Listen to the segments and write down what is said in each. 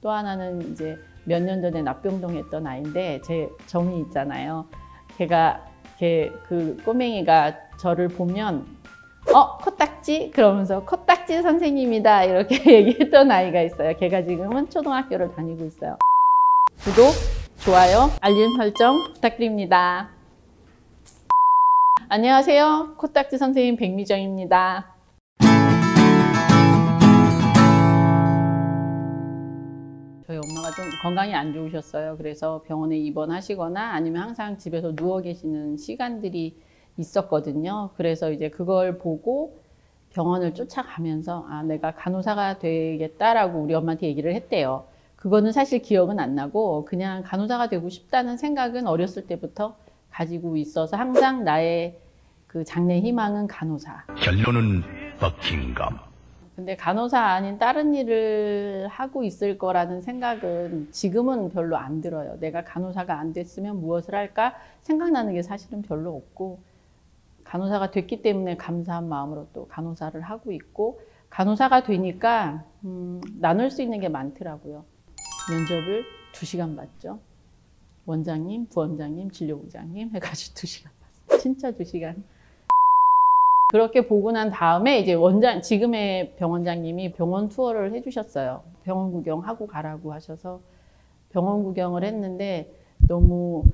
또 하나는 이제 몇 년 전에 납병동 했던 아이인데 제 정이 있잖아요. 그 꼬맹이가 저를 보면 코딱지? 그러면서 코딱지 선생님이다 이렇게 얘기했던 아이가 있어요. 걔가 지금은 초등학교를 다니고 있어요. 구독, 좋아요, 알림 설정 부탁드립니다. 안녕하세요. 코딱지 선생님 백미정입니다. 저희 엄마가 좀 건강이 안 좋으셨어요. 그래서 병원에 입원하시거나 아니면 항상 집에서 누워 계시는 시간들이 있었거든요. 그래서 이제 그걸 보고 병원을 쫓아가면서 내가 간호사가 되겠다라고 우리 엄마한테 얘기를 했대요. 그거는 사실 기억은 안 나고 그냥 간호사가 되고 싶다는 생각은 어렸을 때부터 가지고 있어서 항상 나의 그 장래 희망은 간호사. 결론은 버킹감. 근데 간호사 아닌 다른 일을 하고 있을 거라는 생각은 지금은 별로 안 들어요. 내가 간호사가 안 됐으면 무엇을 할까 생각나는 게 사실은 별로 없고, 간호사가 됐기 때문에 감사한 마음으로 또 간호사를 하고 있고, 간호사가 되니까 나눌 수 있는 게 많더라고요. 면접을 2시간 봤죠. 원장님, 부원장님, 진료부장님 해가지고 2시간 봤어요. 진짜 2시간. 그렇게 보고 난 다음에 이제 지금의 병원장님이 병원 투어를 해주셨어요. 병원 구경하고 가라고 하셔서 병원 구경을 했는데 너무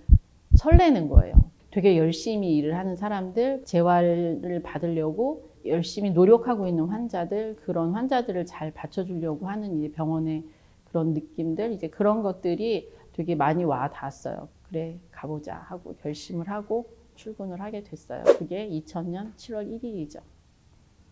설레는 거예요. 되게 열심히 일을 하는 사람들, 재활을 받으려고 열심히 노력하고 있는 환자들, 그런 환자들을 잘 받쳐주려고 하는 이제 병원의 그런 느낌들, 이제 그런 것들이 되게 많이 와 닿았어요. 그래, 가보자 하고 결심을 하고 출근을 하게 됐어요. 그게 2000년 7월 1일이죠.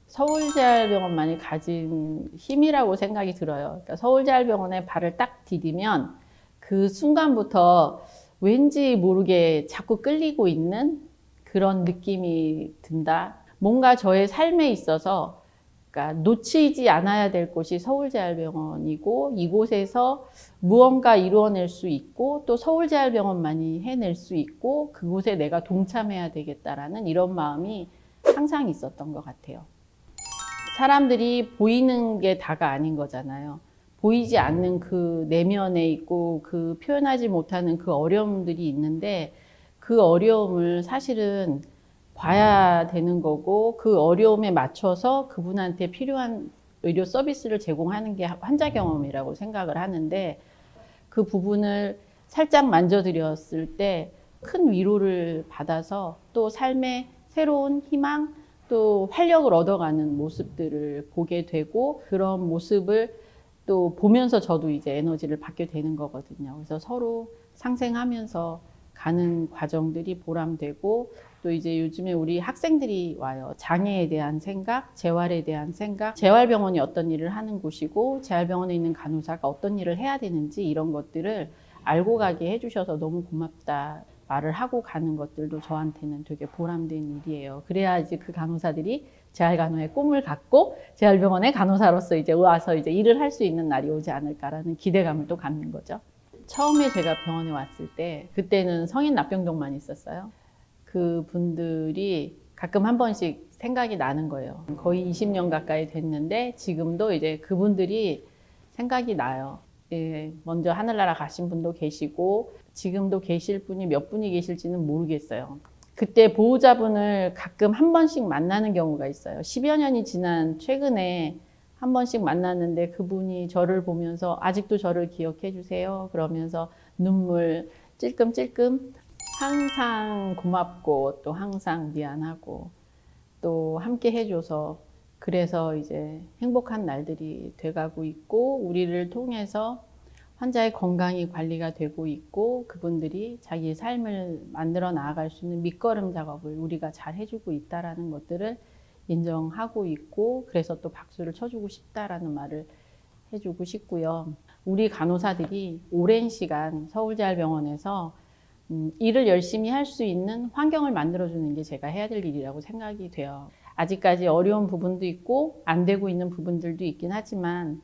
서울재활병원만이 가진 힘이라고 생각이 들어요. 그러니까 서울재활병원에 발을 딱 디디면 그 순간부터 왠지 모르게 자꾸 끌리고 있는 그런 느낌이 든다. 뭔가 저의 삶에 있어서 그러니까 놓치지 않아야 될 곳이 서울재활병원이고, 이곳에서 무언가 이루어낼 수 있고 또 서울재활병원만이 해낼 수 있고 그곳에 내가 동참해야 되겠다라는 이런 마음이 항상 있었던 것 같아요. 사람들이 보이는 게 다가 아닌 거잖아요. 보이지 않는 그 내면에 있고 그 표현하지 못하는 그 어려움들이 있는데, 그 어려움을 사실은 봐야 되는 거고, 그 어려움에 맞춰서 그분한테 필요한 의료 서비스를 제공하는 게 환자 경험이라고 생각을 하는데, 그 부분을 살짝 만져드렸을 때 큰 위로를 받아서 또 삶의 새로운 희망, 또 활력을 얻어가는 모습들을 보게 되고, 그런 모습을 또 보면서 저도 이제 에너지를 받게 되는 거거든요. 그래서 서로 상생하면서 가는 과정들이 보람되고, 또 이제 요즘에 우리 학생들이 와요. 장애에 대한 생각, 재활에 대한 생각, 재활병원이 어떤 일을 하는 곳이고 재활병원에 있는 간호사가 어떤 일을 해야 되는지 이런 것들을 알고 가게 해주셔서 너무 고맙다 말을 하고 가는 것들도 저한테는 되게 보람된 일이에요. 그래야지 그 간호사들이 재활간호의 꿈을 갖고 재활병원의 간호사로서 이제 와서 이제 일을 할 수 있는 날이 오지 않을까라는 기대감을 또 갖는 거죠. 처음에 제가 병원에 왔을 때 그때는 성인 납병동만 있었어요. 그 분들이 가끔 한 번씩 생각이 나는 거예요. 거의 20년 가까이 됐는데 지금도 이제 그분들이 생각이 나요. 예, 먼저 하늘나라 가신 분도 계시고 지금도 계실 분이 몇 분이 계실지는 모르겠어요. 그때 보호자분을 가끔 한 번씩 만나는 경우가 있어요. 10여 년이 지난 최근에 한 번씩 만났는데 그분이 저를 보면서 아직도 저를 기억해 주세요 그러면서 눈물 찔끔찔끔, 항상 고맙고 또 항상 미안하고 또 함께 해줘서 그래서 이제 행복한 날들이 돼가고 있고, 우리를 통해서 환자의 건강이 관리가 되고 있고 그분들이 자기 삶을 만들어 나아갈 수 있는 밑거름 작업을 우리가 잘 해주고 있다는 것들을 인정하고 있고, 그래서 또 박수를 쳐주고 싶다라는 말을 해주고 싶고요. 우리 간호사들이 오랜 시간 서울재활병원에서 일을 열심히 할 수 있는 환경을 만들어주는 게 제가 해야 될 일이라고 생각이 돼요. 아직까지 어려운 부분도 있고 안 되고 있는 부분들도 있긴 하지만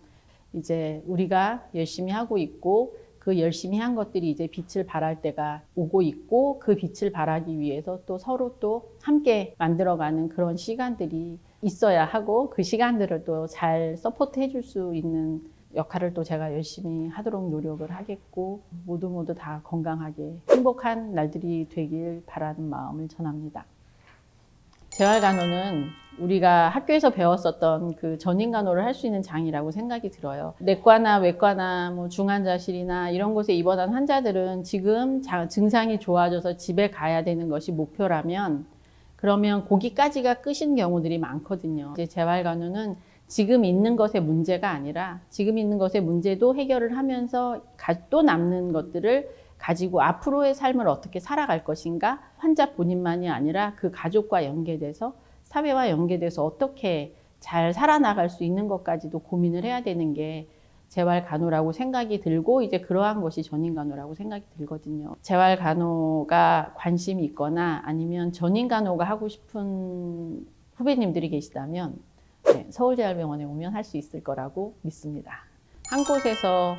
이제 우리가 열심히 하고 있고 그 열심히 한 것들이 이제 빛을 발할 때가 오고 있고, 그 빛을 발하기 위해서 또 서로 또 함께 만들어가는 그런 시간들이 있어야 하고 그 시간들을 또 잘 서포트 해줄 수 있는 역할을 또 제가 열심히 하도록 노력을 하겠고 모두 다 건강하게 행복한 날들이 되길 바라는 마음을 전합니다. 재활간호는 우리가 학교에서 배웠었던 그 전인간호를 할 수 있는 장이라고 생각이 들어요. 내과나 외과나 뭐 중환자실이나 이런 곳에 입원한 환자들은 지금 증상이 좋아져서 집에 가야 되는 것이 목표라면 그러면 거기까지가 끝인 경우들이 많거든요. 이제 재활간호는 지금 있는 것의 문제가 아니라 지금 있는 것의 문제도 해결을 하면서 또 남는 것들을 가지고 앞으로의 삶을 어떻게 살아갈 것인가, 환자 본인만이 아니라 그 가족과 연계돼서 사회와 연계돼서 어떻게 잘 살아나갈 수 있는 것까지도 고민을 해야 되는 게 재활간호라고 생각이 들고 이제 그러한 것이 전인간호라고 생각이 들거든요. 재활간호가 관심이 있거나 아니면 전인간호가 하고 싶은 후배님들이 계시다면 서울재활병원에 오면 할 수 있을 거라고 믿습니다. 한 곳에서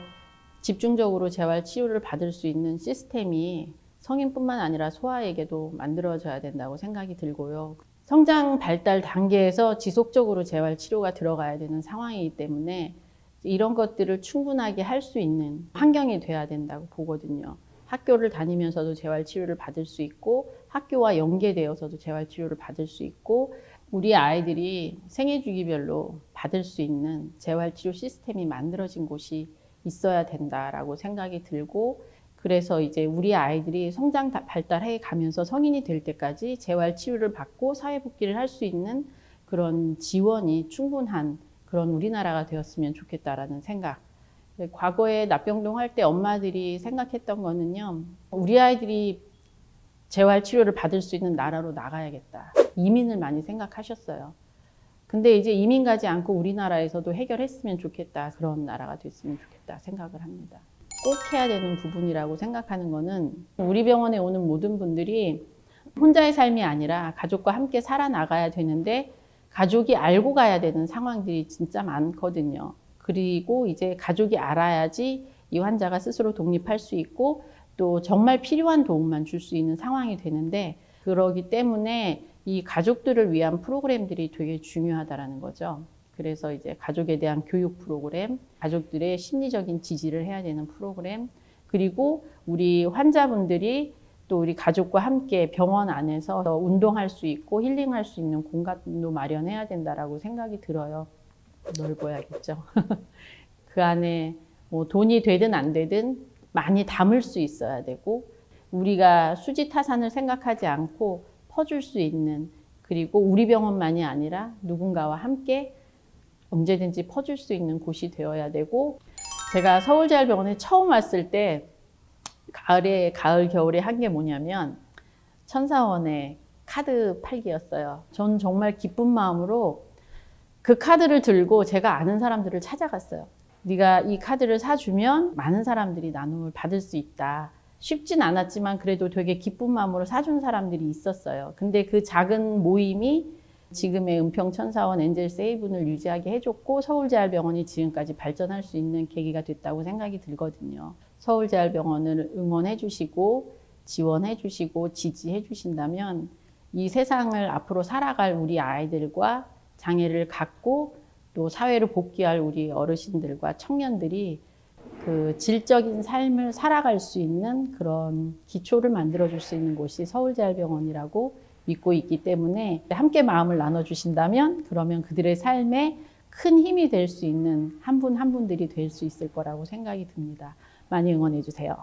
집중적으로 재활치료를 받을 수 있는 시스템이 성인뿐만 아니라 소아에게도 만들어져야 된다고 생각이 들고요. 성장 발달 단계에서 지속적으로 재활치료가 들어가야 되는 상황이기 때문에 이런 것들을 충분하게 할 수 있는 환경이 돼야 된다고 보거든요. 학교를 다니면서도 재활치료를 받을 수 있고 학교와 연계되어서도 재활치료를 받을 수 있고 우리 아이들이 생애주기별로 받을 수 있는 재활치료 시스템이 만들어진 곳이 있어야 된다라고 생각이 들고 그래서 이제 우리 아이들이 성장 발달해 가면서 성인이 될 때까지 재활치료를 받고 사회복귀를 할 수 있는 그런 지원이 충분한 그런 우리나라가 되었으면 좋겠다라는 생각. 과거에 납병동 할 때 엄마들이 생각했던 거는요. 우리 아이들이 재활치료를 받을 수 있는 나라로 나가야겠다. 이민을 많이 생각하셨어요. 근데 이제 이민 가지 않고 우리나라에서도 해결했으면 좋겠다. 그런 나라가 됐으면 좋겠다 생각을 합니다. 꼭 해야 되는 부분이라고 생각하는 거는 우리 병원에 오는 모든 분들이 혼자의 삶이 아니라 가족과 함께 살아나가야 되는데 가족이 알고 가야 되는 상황들이 진짜 많거든요. 그리고 이제 가족이 알아야지 이 환자가 스스로 독립할 수 있고 또 정말 필요한 도움만 줄 수 있는 상황이 되는데 그러기 때문에 이 가족들을 위한 프로그램들이 되게 중요하다는 거죠. 그래서 이제 가족에 대한 교육 프로그램, 가족들의 심리적인 지지를 해야 되는 프로그램, 그리고 우리 환자분들이 또 우리 가족과 함께 병원 안에서 운동할 수 있고 힐링할 수 있는 공간도 마련해야 된다라고 생각이 들어요. 넓어야겠죠. 그 안에 뭐 돈이 되든 안 되든 많이 담을 수 있어야 되고 우리가 수지타산을 생각하지 않고 퍼줄 수 있는 그리고 우리 병원만이 아니라 누군가와 함께 언제든지 퍼줄 수 있는 곳이 되어야 되고 제가 서울재활병원에 처음 왔을 때 가을 겨울에 한 게 뭐냐면 천사원의 카드 팔기였어요. 전 정말 기쁜 마음으로 그 카드를 들고 제가 아는 사람들을 찾아갔어요. 네가 이 카드를 사주면 많은 사람들이 나눔을 받을 수 있다. 쉽진 않았지만 그래도 되게 기쁜 마음으로 사준 사람들이 있었어요. 근데 그 작은 모임이 지금의 은평천사원 엔젤세이븐을 유지하게 해줬고 서울재활병원이 지금까지 발전할 수 있는 계기가 됐다고 생각이 들거든요. 서울재활병원을 응원해 주시고 지원해 주시고 지지해 주신다면 이 세상을 앞으로 살아갈 우리 아이들과 장애를 갖고 또 사회로 복귀할 우리 어르신들과 청년들이 그 질적인 삶을 살아갈 수 있는 그런 기초를 만들어줄 수 있는 곳이 서울재활병원이라고 믿고 있기 때문에 함께 마음을 나눠주신다면 그러면 그들의 삶에 큰 힘이 될 수 있는 한 분 한 분들이 될 수 있을 거라고 생각이 듭니다. 많이 응원해 주세요.